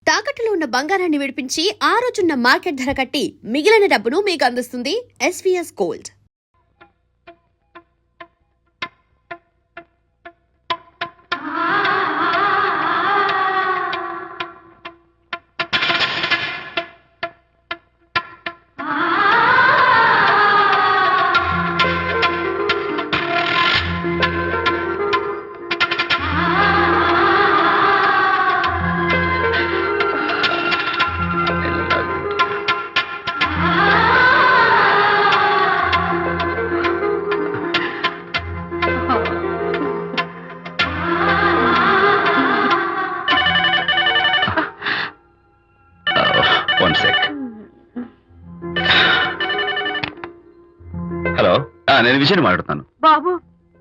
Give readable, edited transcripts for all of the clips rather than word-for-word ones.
తాకట్టులో ఉన్న బంగారాన్ని విడిపించి ఆ రోజున్న మార్కెట్ ధర కట్టి మిగిలిన డబ్బును మీకు అందిస్తుంది ఎస్వీఎస్ గోల్డ్. హలో, నేను విజయ్ మాట్లాడుతాను. బాబు,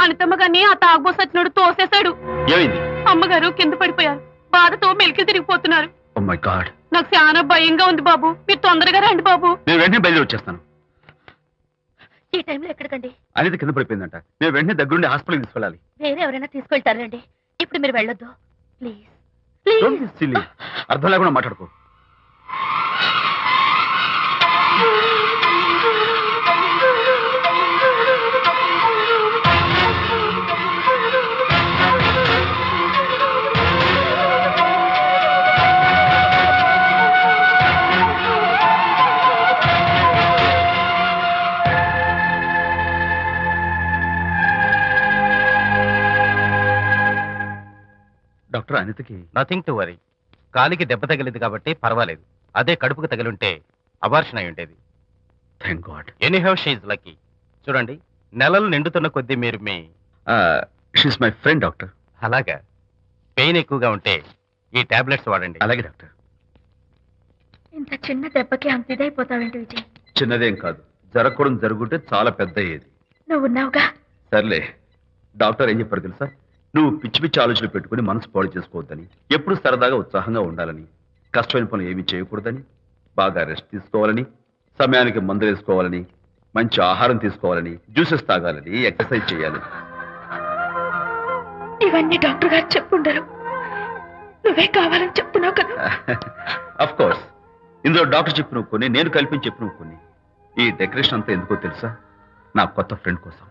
అనితమ్మ గారిని ఆ తాగుబోసు వచ్చినోడు తోసేశాడు. ఏమైంది? అమ్మగారు కింద పడిపోయారు. బాధతో మెలికి తిరిగిపోతున్నారు. ఓ మై గాడ్, నాకు చాలా భయంగా ఉంది బాబు. మీరు తొందరగా రండి బాబు. నేను వెంటనే బయలుదేరి వచ్చేస్తాను. ఈ టైంలో ఎక్కడికండి? అనిత కింద పడిపోయిందంట. నేను వెంటనే దగ్గరుండి హాస్పిటల్కి తీసుకెళ్ళాలి. వేరే ఎవరైనా తీసుకెళ్తారండి. ఇప్పుడు మీరు వెళ్ళొద్దు ప్లీజ్. Don't be silly. అర్థం లేకుండా మాట్లాడుకో. డాక్టర్, అనితకి నథింగ్ టు వరీ. కాలికి దెబ్బ తగిలింది కాబట్టి పర్వాలేదు. అదే కడుపుకు తగిలింటే అబార్షన్ అయి ఉండేది. Thank God. Anyhow she is lucky. చూడండి, నెలలు నిండుతున్న కొద్దీ మీరు మీ షీస్ మై ఫ్రెండ్ డాక్టర్. అలాగా, పెయిన్ ఎక్కువగా ఉంటే ఈ టాబ్లెట్స్ వాడండి. అలాగే డాక్టర్. ఇంత చిన్న దెబ్బకి అంత ఇదైపోతావేంటి విజయ్? చిన్నదేం కాదు, జరగకూడదు జరుగుంటే చాలా పెద్ద అయ్యేది. నువ్వు ఉన్నావుగా. సర్లే. డాక్టర్ ఏం చెప్పారు తెలుసా? నువ్వు పిచ్చి పిచ్చి ఆలోచనలు పెట్టుకుని మనసు పాడు చేసుకోవద్దని, ఎప్పుడు సరదాగా ఉత్సాహంగా ఉండాలని, కష్టమైన పనులు ఏమీ చేయకూడదని, బాగా రెస్ట్ తీసుకోవాలని, సమయానికి మందులు వేసుకోవాలని, మంచి ఆహారం తీసుకోవాలని, జ్యూసెస్ తాగాలని, ఎక్సర్సైజ్ చేయాలి. ఇవన్నీ డాక్టర్ గారు చెప్పుండరు. నువ్వే కావాలని చెప్తున్నావు కదా. అఫ్ కోర్స్, ఇందులో డాక్టర్ చెప్పిన కొన్ని, నేను కల్పించి చెప్పిన కొన్ని. ఈ డెకరేషన్ అంతా ఎందుకో తెలుసా? నా కొత్త ఫ్రెండ్ కోసం.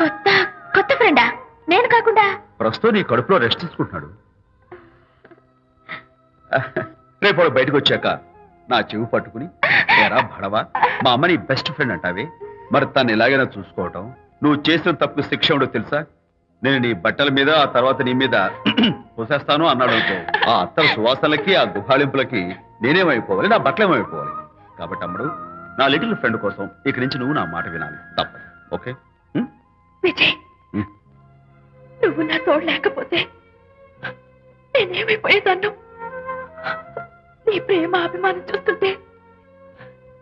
కొత్త కొత్త ఫ్రెండా? నేను కాకుండా? ప్రస్తుతం నీ కడుపులో రెస్ట్ తీసుకుంటున్నాడు. రేపు వాడు బయటకు వచ్చాక నా చెవి పట్టుకుని, ఎరా భడవా, మా అమ్మ నీ బెస్ట్ ఫ్రెండ్ అంటావే, మరి తను ఎలాగైనా చూసుకోవటం, నువ్వు చేసిన తప్పు శిక్ష ఉండో తెలుసా? నేను నీ బట్టల మీద, ఆ తర్వాత నీ మీద పోసేస్తాను అన్నాడు అనుకో, ఆ అత్తల సువాసనలకి, ఆ గుహాళింపులకి నేనేమైపోవాలి, నా బట్టలేమైపోవాలి. కాబట్టి అమ్మడు, నా లిటిల్ ఫ్రెండ్ కోసం ఇక్కడి నుంచి నువ్వు నా మాట వినాలి, తప్పదు. ఓకే విజయ్, నువ్వు నా తోడు లేకపోతే నేనేమైపోయేదాన్ను. నీ ప్రేమ అభిమానం చూస్తుంటే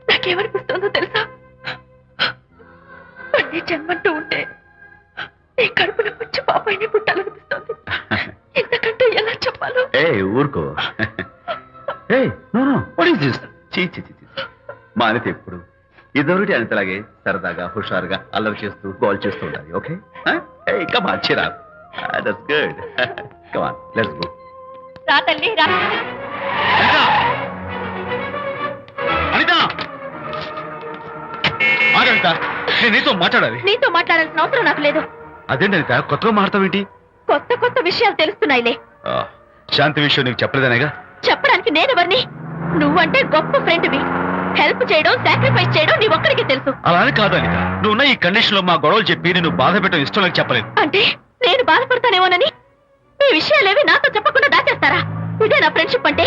నాకేమనిపిస్తుందో తెలుసా? మళ్ళీ జన్మంటూ ఉంటే నీ కడుపున వచ్చి పాపాయిని పుట్టాలనిపిస్తుంది. ఇంతకంటే ఎలా చెప్పాలో? ఊరుకో. మా అనిత ఎప్పుడు ఇదొకటి అనితలాగే సరదాగా, హుషారుగా, అల్లరి చేస్తూ, గోల్ చేస్తూ ఉండాలి. Okay, come on, cheer up. That's good. Come on, let's go. రా తల్లి, రా. అనిత, అనిత, నేను నీతో మాట్లాడాలి. నీతో మాట్లాడాల్సిన అవసరం నాకు లేదు. అదేంటి అనిత, కొత్తగా మాట్లాడతావేంటి? కొత్త కొత్త విషయాలు తెలుస్తున్నాయిలే. శాంతి విషయం నీకు చెప్పలేదనేగా? చెప్పడానికి నేనెవరిని? నువ్వంటే గొప్ప ఫ్రెండ్వి. హెల్ప్ చేయడం, సాక్రిఫైస్ చేయడం నీ ఒక్కడికి తెలుసు. అలానే కాదు అనిత, నువ్వున్న ఈ కండిషన్ లో మా గొడవలు చెప్పి నేను బాధ పెట్టడం ఇష్టం నాకు చెప్పలేదు. అంటే నేను బాధపడతానేమోనని ఈ విషయాలేవి నాతో చెప్పకుండా దాచేస్తారా? ఇదే నా ఫ్రెండ్షిప్ అంటే?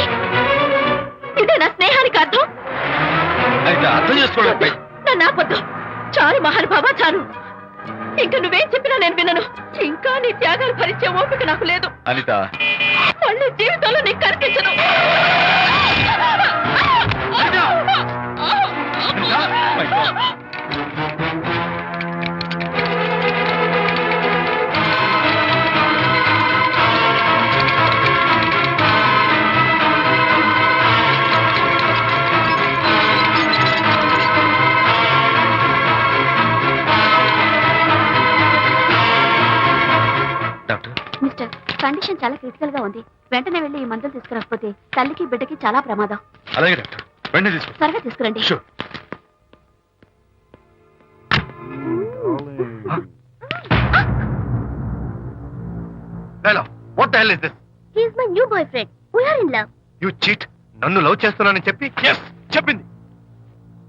ఇదే నా స్నేహానికి అర్థం? అర్థం చేసుకోవడం నన్ను ఆపొద్దు. చాలు మహానుభావ, చాలు. ఇంకా నువ్వేం చెప్పినా నేను వినను. ఇంకా నీ త్యాగాలు భరించే ఓపిక నాకు లేదు. అనిత, మళ్ళీ జీవితంలో నీకు కనిపించను. డాక్టర్, మిస్టర్, కండిషన్ చాలా క్రిటికల్ గా ఉంది. వెంటనే వెళ్ళి ఈ మందులు తీసుకురాకపోతే తల్లికి బిడ్డకి చాలా ప్రమాదం. అలాగే డాక్టర్ వెంటనే తీసుకో. త్వరగా తీసుకురండి. Sure. Hello what the hell is this? He is my new boyfriend. We are in love. You cheat. నన్ను లవ్ చేస్తున్నానని చెప్పి చెప్పింది.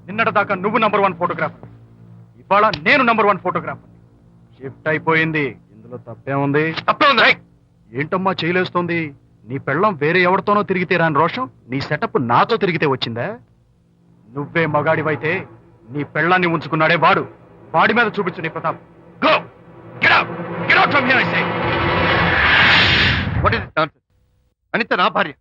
నిన్నటి దాకా నువ్వు నంబర్ 1 ఫోటోగ్రాఫర్, ఇవాళ నేను నంబర్ 1 ఫోటోగ్రాఫర్. షిఫ్ట్ అయిపోయింది. ఇందులో తప్పే ఉంది? తప్పే ఉంది. ఏంటమ్మా చేయలేస్తోంది? నీ పెళ్ళం వేరే ఎవరితోనో తిరిగితే రాని రోషం నీ సెటప్ నాతో తిరిగితే వచ్చిందా? నువ్వే మగాడివైతే నీ పెళ్ళాన్ని ఉంచుకున్నాడే వాడు, వాడి మీద చూపించు నీ Pratap. Go get out, get out from here I say. What is this nonsense? Anitha నా భార్య,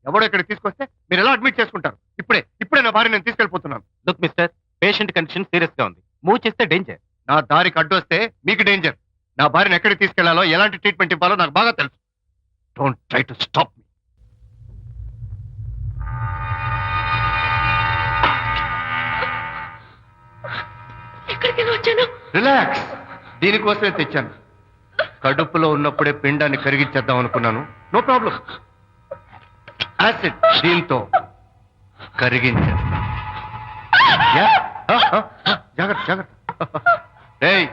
ఎవడో ఇక్కడ తీసుకొస్తే మీరు ఎలా అడ్మిట్ చేసుకుంటారు? ఇప్పుడే నా భార్య నేను తీసుకెళ్ళిపోతున్నాను. Look mister, patient condition serious గా ఉంది. మూవ్ చేస్తే డేంజర్. నా దారికి అడ్డు వస్తే మీకు డేంజర్. నా భార్యను ఎక్కడికి తీసుకెళ్లాలో, ఎలాంటి ట్రీట్మెంట్ ఇవ్వాలో నాకు బాగా తెలుసు. Don't try to stop me. ఎక్కడికి వచ్చాను? రిలాక్స్. దీనికోసమే తెచ్చాను. కడుపులో ఉన్నప్పుడే పిండాన్ని కరిగించేద్దాం అనుకున్నాను. No problem. యాసిడ్ దీంతో కరిగించేస్తా. జాగ్రత్త జాగ్రత్త. ఏయ్,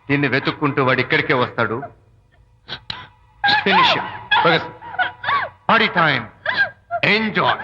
దీన్ని వెతుక్కుంటూ వాడు ఇక్కడికే వస్తాడు. Finish party time. Enjoy.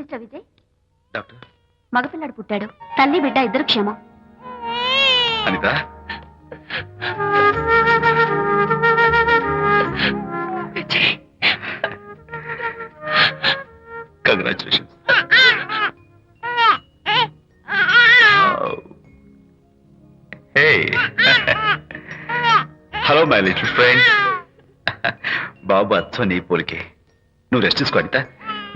Mister Vijay, doctor మగపిల్లాడు పుట్టాడు. తల్లి బిడ్డ ఇద్దరు క్షేమం. Anita, congratulations. Hello my little friend. బాబు అచ్చం నీ పోలికే. నువ్వు రెస్ట్ తీసుకో అనిత,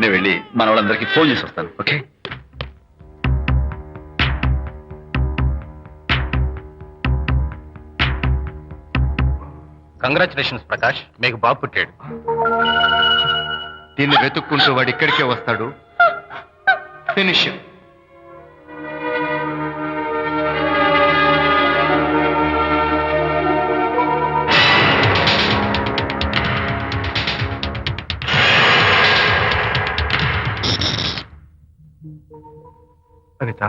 నేను వెళ్ళి మన వాళ్ళందరికీ ఫోన్ చేసి వస్తాను. ఓకే? కంగ్రాచులేషన్స్ ప్రకాష్, మీకు బాబు పుట్టాడు. దీన్ని వెతుక్కుంటూ వాడు ఇక్కడికే వస్తాడు. ఫినిష్. అనిత,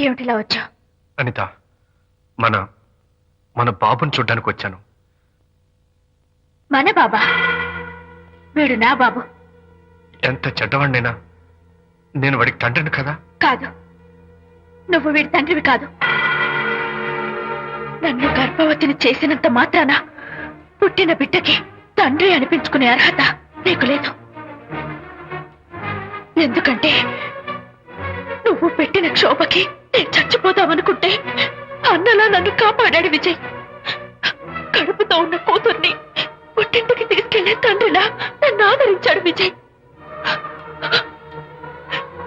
ఏమిటిలా వచ్చా? అనిత, మన మన బాబుని చూడ్డానికి వచ్చాను. మన బాబా? వీడు నా బాబు. ఎంత చెడ్డవాడినైనా నేను వాడికి తండ్రిని కదా. కాదు, నువ్వు వీడి తండ్రివి కాదు. నన్ను గర్భవతిని చేసినంత మాత్రాన పుట్టిన బిడ్డకి తండ్రి అనిపించుకునే అర్హత నీకు లేదు. ఎందుకంటే నువ్వు పెట్టిన క్షోభకి నేను చచ్చిపోదామనుకుంటే అన్నలా నన్ను కాపాడాడు విజయ్. కడుపుతో ఉన్న కూతుర్ని పుట్టింటికి తీసుకెళ్లే తండ్రిలా నన్ను ఆదరించాడు విజయ్.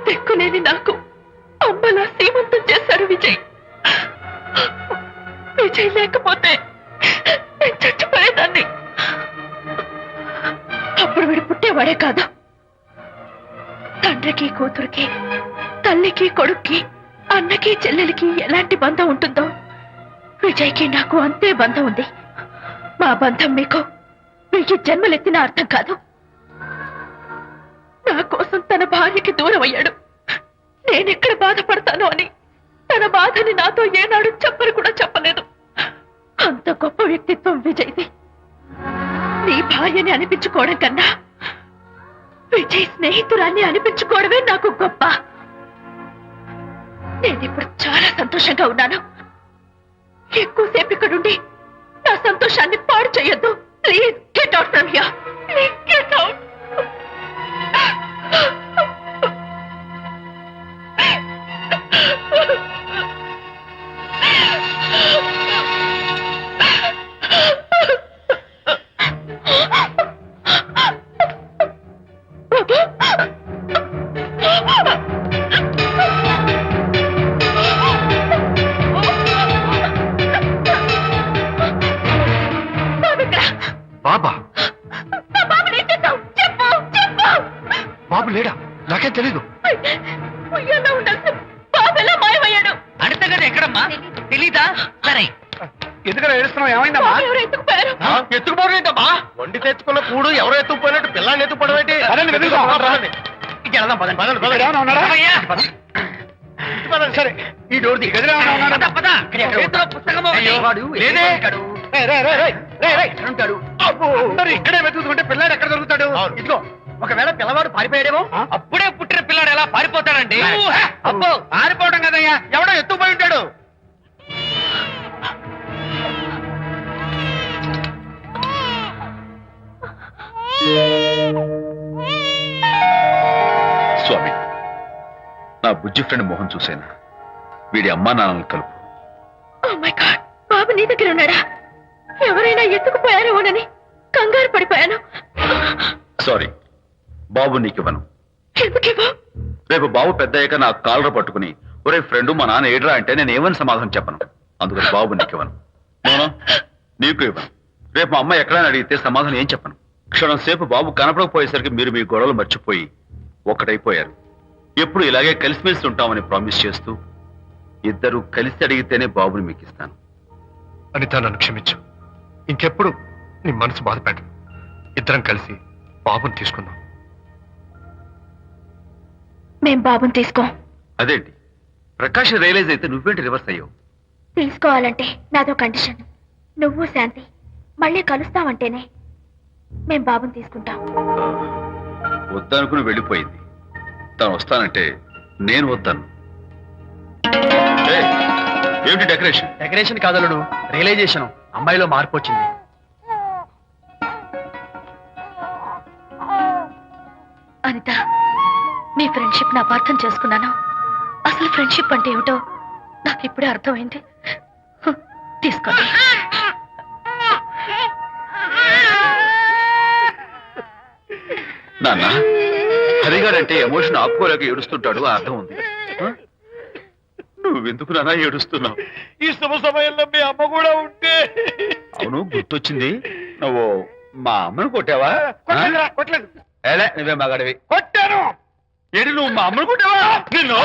దిక్కులేని నాకు అమ్మలా సీమంతం చేశాడు విజయ్. విజయ్ లేకపోతే నేను చచ్చిపోయేదాన్ని. అప్పుడు వీడు పుట్టేవాడే కాదు. తండ్రికి కూతురికి, తల్లికి కొడుక్కి, అన్నకి చెల్లెలికి ఎలాంటి బంధం ఉంటుందో విజయ్కి నాకు అంతే బంధం ఉంది. మా బంధం మీకు జన్మలెత్తిన అర్థం కాదు. నా కోసం తన భార్యకి దూరం అయ్యాడు. నేనెక్కడ బాధపడతాను అని తన బాధని నాతో ఏనాడు చెప్పని కూడా చెప్పలేదు. అంత గొప్ప వ్యక్తిత్వం విజయ్ది. నీ భార్యని అనిపించుకోవడం కన్నా విజయ్ స్నేహితురాన్ని అనిపించుకోవడమే నాకు గొప్ప. నేనిప్పుడు చాలా సంతోషంగా ఉన్నాను. ఎక్కువసేపు ఇక్కడుండి నా సంతోషాన్ని పాడు చేయొద్దు. Please get out from here. Please get out. బాబా? బాబు లేడా? నాకేం తెలీదు. ఉయ్యాలో ఉండాల్సిన బాబు ఎలా మాయమయ్యాడు? అడత కదా ఎక్కడమ్మా తెలీదా? సరే ఎందుకలా ఏడుస్తున్నావు? ఏమైందమ్మా? బాబు ఎవరు ఎత్తుకుపోయారు? ఎత్తుకుపోవడమేంటమ్మా? వండి తెచ్చుకున్న కూడు ఎవరో ఎత్తుకుపోయినట్టు పిల్లాన్ని ఎత్తుకుపోవడం ఏంటి? సరే, ఈ డోర్ ది గదిలో ఇక్కడే వెతుకుతుంటే పిల్లాడు ఎక్కడ దొరుకుతాడు? ఇదిగో, ఒకవేళ పిల్లవాడు పారిపోయాడేమో. అప్పుడే పుట్టిన పిల్లాడు ఎలా పారిపోతాడండి? అబ్బో, పారిపోవడం కదయ్యా, ఎవడో ఎత్తుకుపోయి ఉంటాడు. స్వామి, నా బుజ్జి ఫ్రెండ్ మోహన్ చూసేనా? వీడి అమ్మా నాన్నలు కలుపు. Oh my God, బాబు నీ దగ్గర ఉన్నాడా? ఎవరైనా ఎత్తుకుపోయారేమోనని కంగారు పడిపోయాను. సారీ, బాబు నీకివ్వను. ఎందుకివ్వు? రేపు బాబు పెద్ద అయ్యాక నా కాలర్ పట్టుకుని ఒరే ఫ్రెండ్ మా నాన్న ఏడ్రా అంటే నేను ఏమని సమాధానం చెప్పను. అందుకని బాబు నీకివ్వను. మోనో, నీకు ఇవ్వను. రేపు మా అమ్మ ఎక్కడైనా అడిగితే సమాధానం ఏం చెప్పను. క్షణం సేపు బాబు కనపడకపోయేసరికి మీరు మీ గొడవలు మర్చిపోయి ఒక్కటైపోయారు. ఎప్పుడు ఇలాగే కలిసిమెలిసి ఉంటామని ప్రామిస్ చేస్తూ ఇద్దరు కలిసి అడిగితేనే బాబుని మీకు ఇస్తాను. అనిత, నన్ను క్షమించు. ఇంకెప్పుడు నీ మనసు బాధపెట్టు. ఇద్దరం కలిసి బాబుని తీసుకుందాం. మేం బాబుని తీసుకోం. అదేంటి ప్రకాష్ రియలైజ్ అయితే నువ్వేంటి రివర్స్ అయ్యావు? తీసుకోవాలంటే నాదో కండిషన్. నువ్వు శాంతి మళ్ళీ కలుస్తావంటేనే. మేం బాబుని తీసుకుంటాం. వద్దనుకుని వెళ్ళిపోయింది. తను వస్తానంటే నేను వద్దాను. ఏమిటి డెకరేషన్? Decoration కాదలుడు, realisation. అమ్మాయిలో మార్పు వచ్చింది. అనిత, మీ ఫ్రెండ్షిప్ నా అర్థం చేసుకున్నాను. అసలు ఫ్రెండ్షిప్ అంటే ఏమిటో నాకు ఇప్పుడే అర్థమైంది. తీసుకోండి. నాన్న, హరిగారంటే ఎమోషన్ ఆపుకోలేక ఏడుస్తుంటాడు, ఆ అర్థం ఉంది. నువ్వెందుకు నాన్న ఏడుస్తున్నావు? ఈ శుభ సమయంలో మీ అమ్మ కూడా ఉంటే. అవును, గుర్తొచ్చింది. నువ్వు మా అమ్మను కొట్టావా? కొట్టలేదు. ఏలే, నువ్వే మగాడివి. కొట్టాను. ఏంటి, నువ్వు మా అమ్మను కొట్టావా? నిన్ను